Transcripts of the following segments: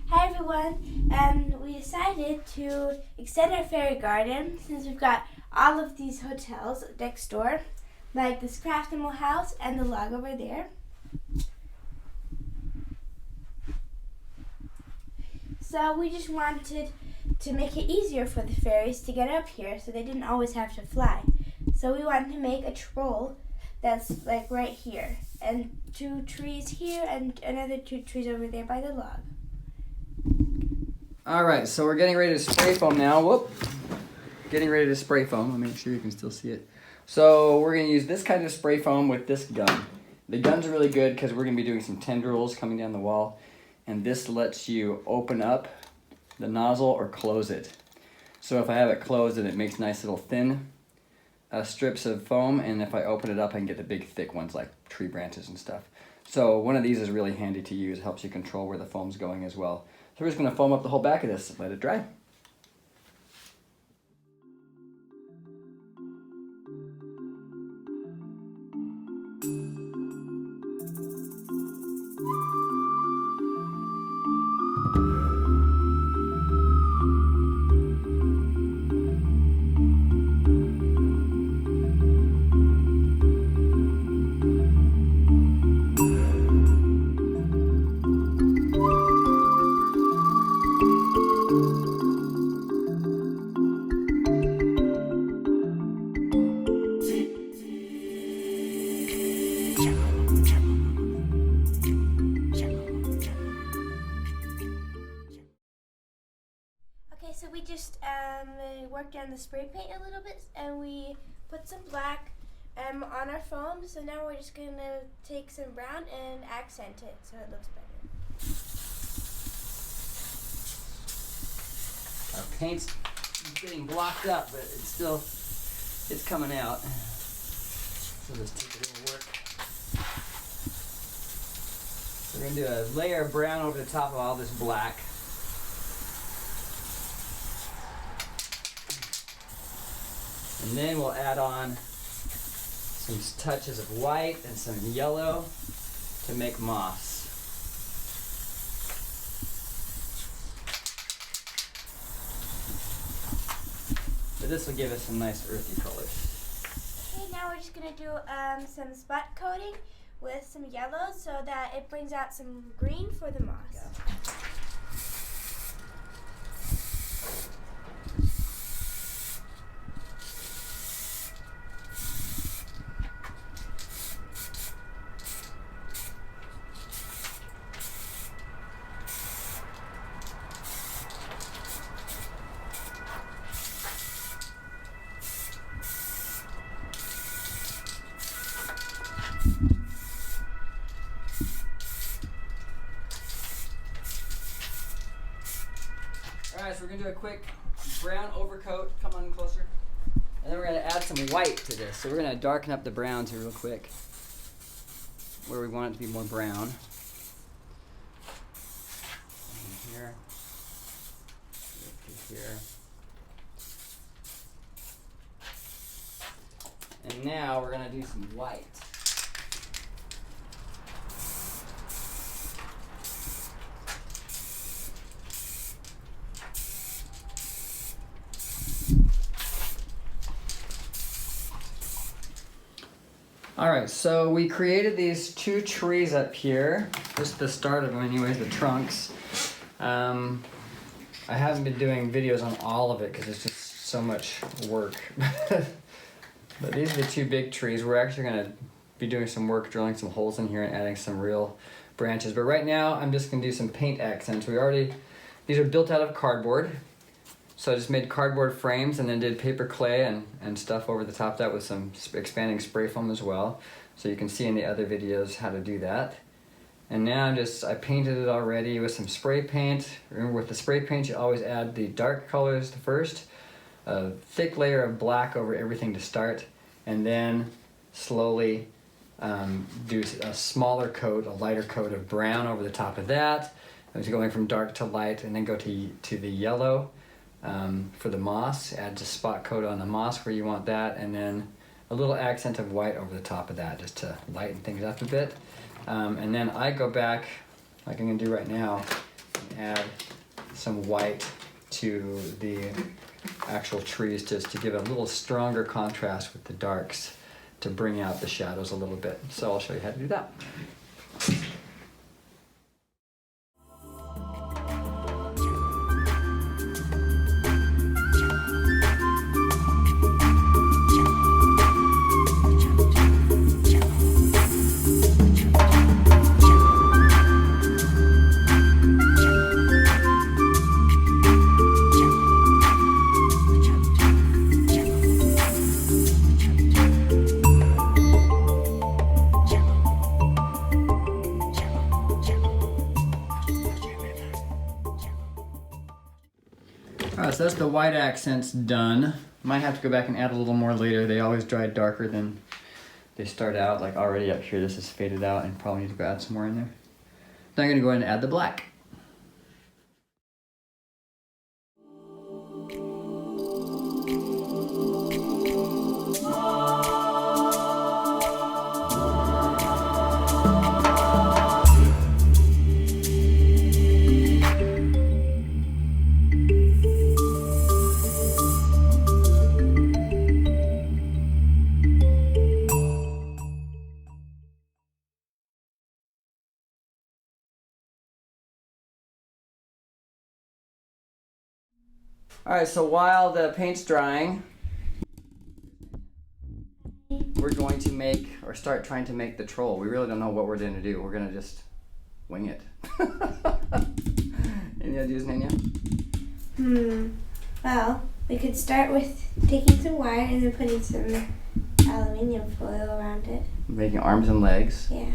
Hi everyone, we decided to extend our fairy garden since we've got all of these hotels next door, like this craft animal house and the log over there. So we just wanted to make it easier for the fairies to get up here so they didn't always have to fly. So we wanted to make a troll that's like right here, and 2 trees here and another 2 trees over there by the log. All right, so we're getting ready to spray foam now. Whoop. Getting ready to spray foam. I'll make sure you can still see it. So we're gonna use this kind of spray foam with this gun. The gun's really good because we're gonna be doing some tendrils coming down the wall, and this lets you open up the nozzle or close it. So if I have it closed, then it makes nice little thin strips of foam, and if I open it up, I can get the big thick ones like tree branches and stuff. So one of these is really handy to use. It helps you control where the foam's going as well. So we're just going to foam up the whole back of this and let it dry. Okay, so we just worked on the spray paint a little bit, and we put some black on our foam. So now we're just gonna take some brown and accent it so it looks better. Our paint's getting blocked up, but it's coming out. So this takes a little work. So we're gonna do a layer of brown over the top of all this black. And then we'll add on some touches of white and some yellow to make moss. But this will give us some nice earthy colors. Okay, now we're just gonna do some spot coating with some yellow so that it brings out some green for the moss. Alright, so we're going to do a quick brown overcoat. Come on closer. And then we're going to add some white to this. So we're going to darken up the browns here real quick, where we want it to be more brown. And here. Here. And now we're going to do some white. All right, so we created these 2 trees up here. Just the start of them anyways, the trunks. I haven't been doing videos on all of it because it's just so much work. But these are the 2 big trees. We're actually gonna be doing some work drilling some holes in here and adding some real branches. But right now, I'm just gonna do some paint accents. These are built out of cardboard. So I just made cardboard frames and then did paper clay and stuff over the top of that with some expanding spray foam as well. So you can see in the other videos how to do that. And now I painted it already with some spray paint. Remember, with the spray paint, you always add the dark colors first, a thick layer of black over everything to start, and then slowly do a smaller coat, a lighter coat of brown over the top of that. It's going from dark to light, and then go to the yellow. For the moss, add just spot coat on the moss where you want that, and then a little accent of white over the top of that just to lighten things up a bit. And then I go back, like I'm going to do right now, and add some white to the actual trees just to give a little stronger contrast with the darks to bring out the shadows a little bit. So I'll show you how to do that. Alright, so that's the white accents done. Might have to go back and add a little more later. They always dry darker than they start out. Like already up here, this is faded out and probably need to go add some more in there. Then I'm gonna go ahead and add the black. Alright, so while the paint's drying, we're going to make, or start trying to make the troll. We really don't know what we're going to do. We're going to just wing it. Any ideas, Nanya? Well, we could start with taking some wire and then putting some aluminium foil around it. Making arms and legs. Yeah.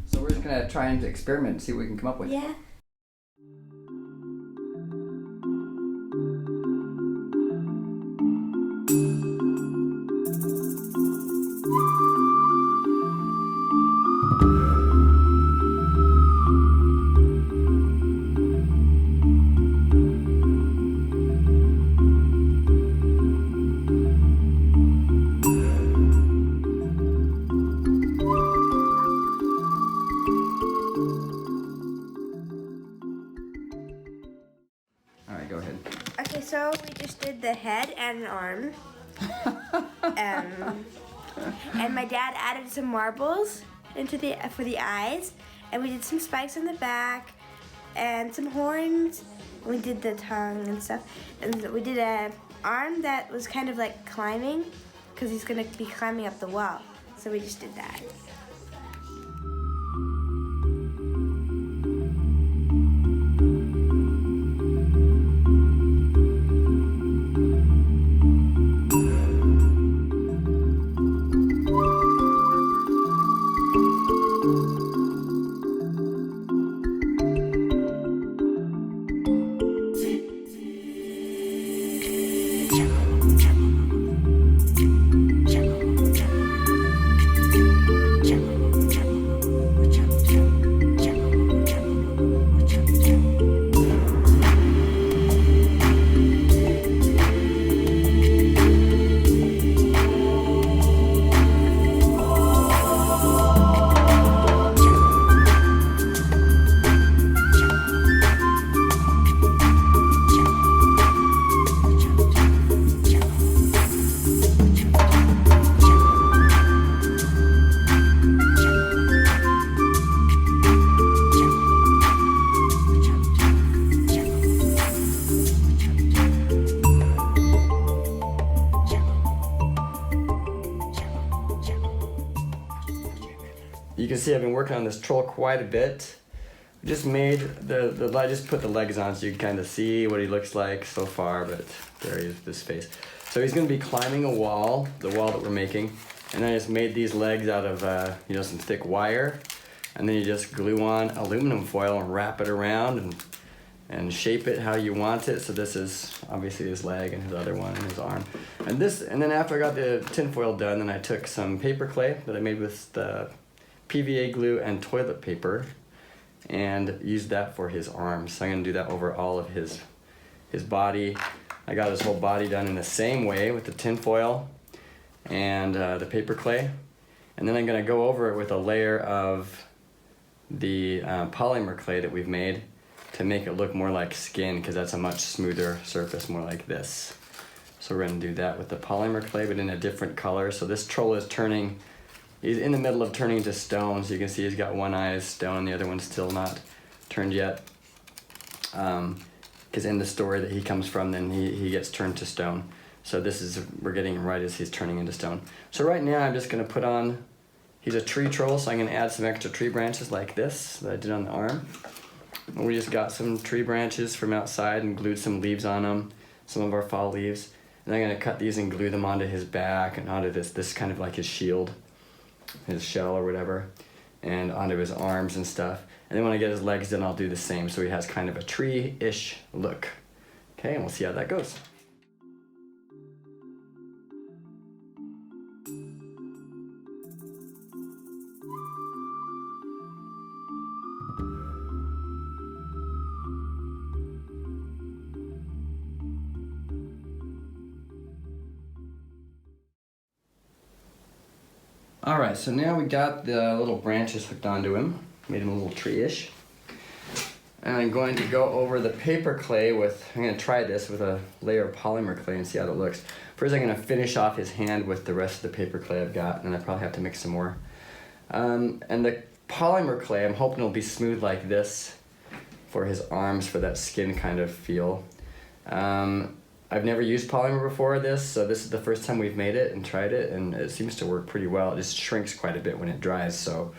So we're just going to try and experiment and see what we can come up with. Yeah. Alright, go ahead. Okay, so we just did the head and an arm. And my dad added some marbles for the eyes, and we did some spikes on the back and some horns. We did the tongue and stuff, and we did an arm that was kind of like climbing because he's gonna be climbing up the wall. So we just did that. You can see I've been working on this troll quite a bit. Just made I just put the legs on so you can kind of see what he looks like so far, but there he is with his face. So he's gonna be climbing a wall, the wall that we're making, and I just made these legs out of some thick wire, and then you just glue on aluminum foil and wrap it around and shape it how you want it. So this is obviously his leg and his other one and his arm. And then after I got the tin foil done, then I took some paper clay that I made with the PVA glue and toilet paper and used that for his arms. So I'm gonna do that over all of his body. I got his whole body done in the same way with the tin foil and the paper clay. And then I'm gonna go over it with a layer of the polymer clay that we've made to make it look more like skin, because that's a much smoother surface, more like this. So we're gonna do that with the polymer clay, but in a different color. So this troll is turning, he's in the middle of turning to stone. So you can see he's got one eye is stone, the other one's still not turned yet. Because in the story that he comes from, then he gets turned to stone. So this is, we're getting him right as he's turning into stone. So right now I'm just gonna put on, he's a tree troll, so I'm gonna add some extra tree branches like this that I did on the arm. And we just got some tree branches from outside and glued some leaves on them, some of our fall leaves. And I'm gonna cut these and glue them onto his back and onto this kind of like his shield, his shell or whatever, and onto his arms and stuff. And then when I get his legs done, I'll do the same, so he has kind of a tree-ish look. Okay, and we'll see how that goes. All right, so now we got the little branches hooked onto him, made him a little tree-ish. And I'm going to go over the paper clay with, I'm gonna try this with a layer of polymer clay and see how it looks. First I'm gonna finish off his hand with the rest of the paper clay I've got, and I probably have to mix some more. And the polymer clay, I'm hoping it'll be smooth like this for his arms, for that skin kind of feel. I've never used polymer before this, so this is the first time we've made it and tried it, and it seems to work pretty well. It just shrinks quite a bit when it dries, so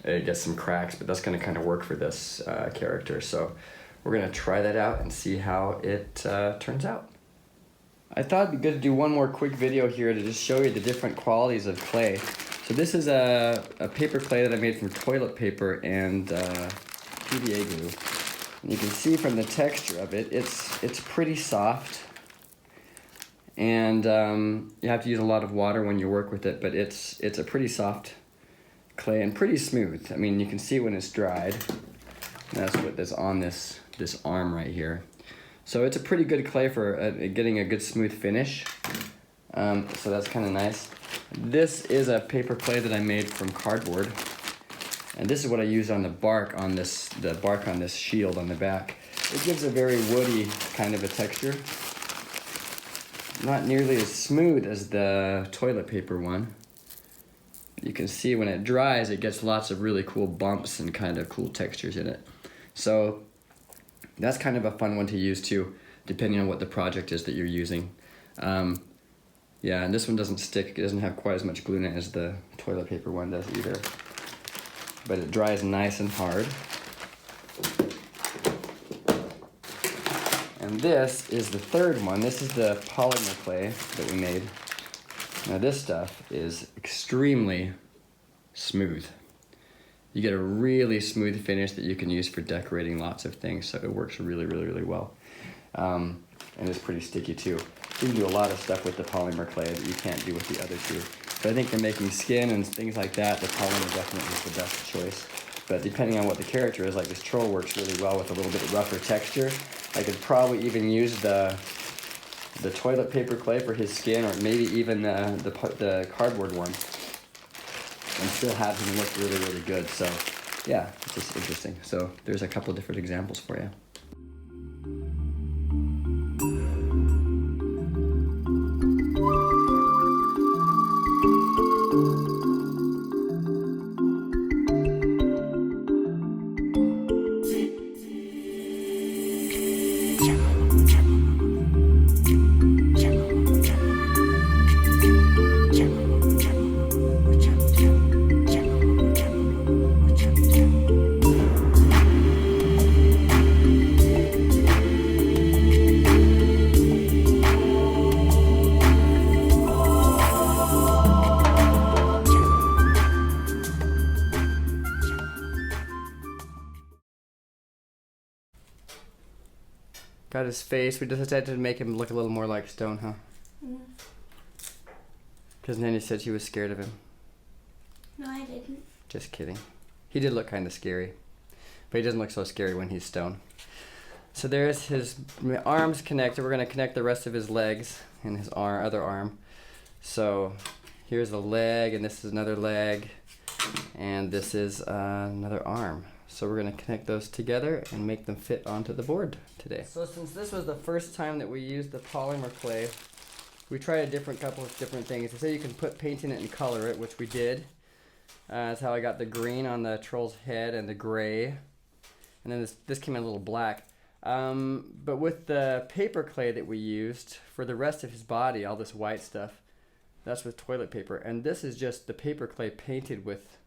it gets some cracks, but that's gonna kind of work for this character. So we're gonna try that out and see how it turns out. I thought it'd be good to do one more quick video here to just show you the different qualities of clay. So this is a paper clay that I made from toilet paper and PVA glue. And you can see from the texture of it, it's pretty soft, and you have to use a lot of water when you work with it, but it's a pretty soft clay and pretty smooth. I mean, you can see when it's dried. That's what that's on this arm right here. So it's a pretty good clay for getting a good smooth finish. So that's kind of nice. This is a paper clay that I made from cardboard. And this is what I use on the bark on this, shield on the back. It gives a very woody kind of a texture. Not nearly as smooth as the toilet paper one. You can see when it dries, it gets lots of really cool bumps and kind of cool textures in it. So that's kind of a fun one to use too, depending on what the project is that you're using. Yeah, and this one doesn't stick. It doesn't have quite as much glue in it as the toilet paper one does either. But it dries nice and hard. And this is the third one. This is the polymer clay that we made. Now this stuff is extremely smooth. You get a really smooth finish that you can use for decorating lots of things, so it works really, really, really well. And it's pretty sticky too. You can do a lot of stuff with the polymer clay that you can't do with the other two. But I think for making skin and things like that, the polymer definitely is the best choice. But depending on what the character is, like this troll works really well with a little bit rougher texture. I could probably even use the toilet paper clay for his skin, or maybe even the cardboard one, and still have him look really, really good. So yeah, it's just interesting. So there's a couple different examples for you. Got his face. We just decided to make him look a little more like stone, huh? Because Nanny said she was scared of him. No, I didn't. Just kidding. He did look kind of scary. But he doesn't look so scary when he's stone. So there's his arms connected. We're going to connect the rest of his legs and his other arm. So here's a leg, and this is another leg. And this is another arm. So we're gonna connect those together and make them fit onto the board today. So since this was the first time that we used the polymer clay, we tried a couple of different things. They say you can put paint in it and color it, which we did. That's how I got the green on the troll's head and the gray. And then this came in a little black. But with the paper clay that we used for the rest of his body, all this white stuff, that's with toilet paper. And this is just the paper clay painted with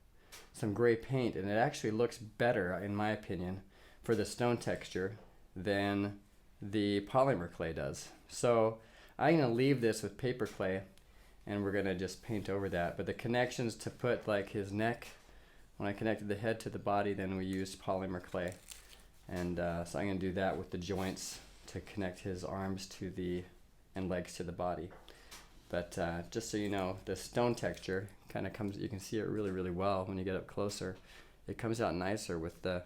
some gray paint, and it actually looks better, in my opinion, for the stone texture than the polymer clay does. So I'm gonna leave this with paper clay, and we're gonna just paint over that. But the connections to put like his neck, when I connected the head to the body, then we used polymer clay. And so I'm gonna do that with the joints to connect his arms to and legs to the body. But just so you know, the stone texture kind of comes, you can see it really, really well when you get up closer. It comes out nicer with the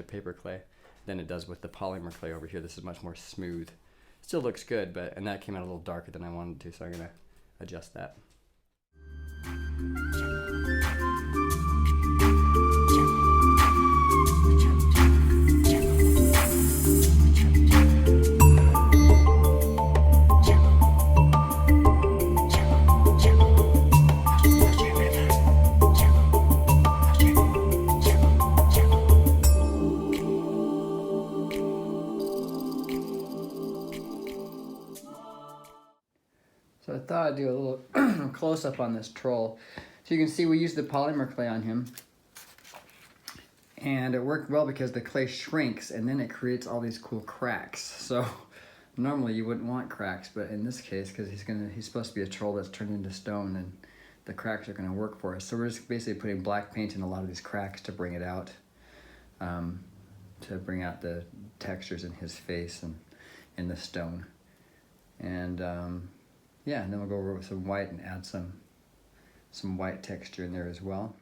paper clay than it does with the polymer clay over here. This is much more smooth. Still looks good, and that came out a little darker than I wanted to, so I'm gonna adjust that. So I thought I'd do a little close-up on this troll. So you can see we used the polymer clay on him. And it worked well because the clay shrinks and then it creates all these cool cracks. So normally you wouldn't want cracks, but in this case, because he's supposed to be a troll that's turned into stone, and the cracks are gonna work for us. So we're just basically putting black paint in a lot of these cracks to bring it out, to bring out the textures in his face and in the stone. And yeah, and then we'll go over with some white and add some white texture in there as well.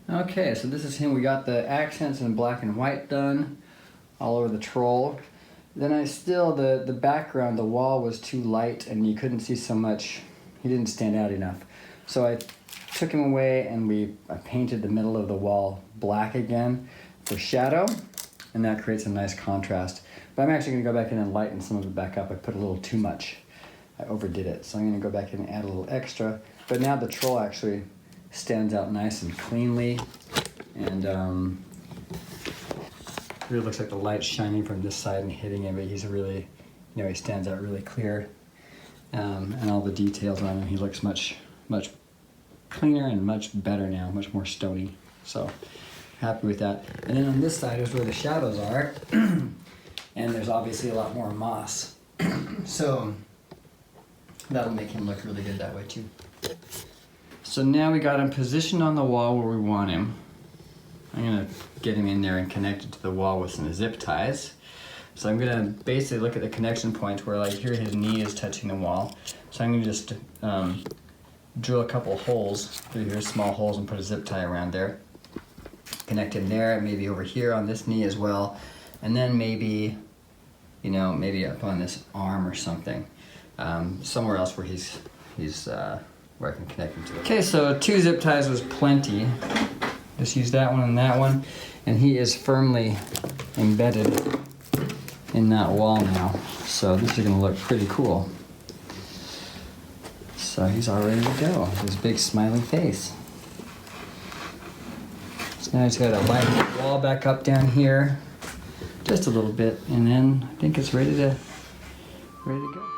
Okay, so this is him. We got the accents in black and white done all over the troll. Then the background, the wall was too light and you couldn't see so much. He didn't stand out enough. So I took him away and I painted the middle of the wall black again for shadow, and that creates a nice contrast. But I'm actually gonna go back in and lighten some of it back up. I put a little too much. I overdid it. So I'm gonna go back in and add a little extra. But now the troll actually stands out nice and cleanly, and really looks like the light's shining from this side and hitting him, but he's really, he stands out really clear, and all the details on him, he looks much cleaner and much better now, much more stony. So happy with that. And then on this side is where the shadows are, and there's obviously a lot more moss, so that'll make him look really good that way too. So now we got him positioned on the wall where we want him. I'm gonna get him in there and connect it to the wall with some zip ties. So I'm gonna basically look at the connection points where, like, here his knee is touching the wall. So I'm gonna just drill a couple holes through here, small holes, and put a zip tie around there. Connect him there, maybe over here on this knee as well. And then maybe, maybe up on this arm or something. Somewhere else where where I can connect him to it. Okay, so 2 zip ties was plenty. Just use that one and that one. And he is firmly embedded in that wall now. So this is gonna look pretty cool. So he's all ready to go. His big smiley face. So now he's gotta line the wall back up down here, just a little bit, and then I think it's ready to go.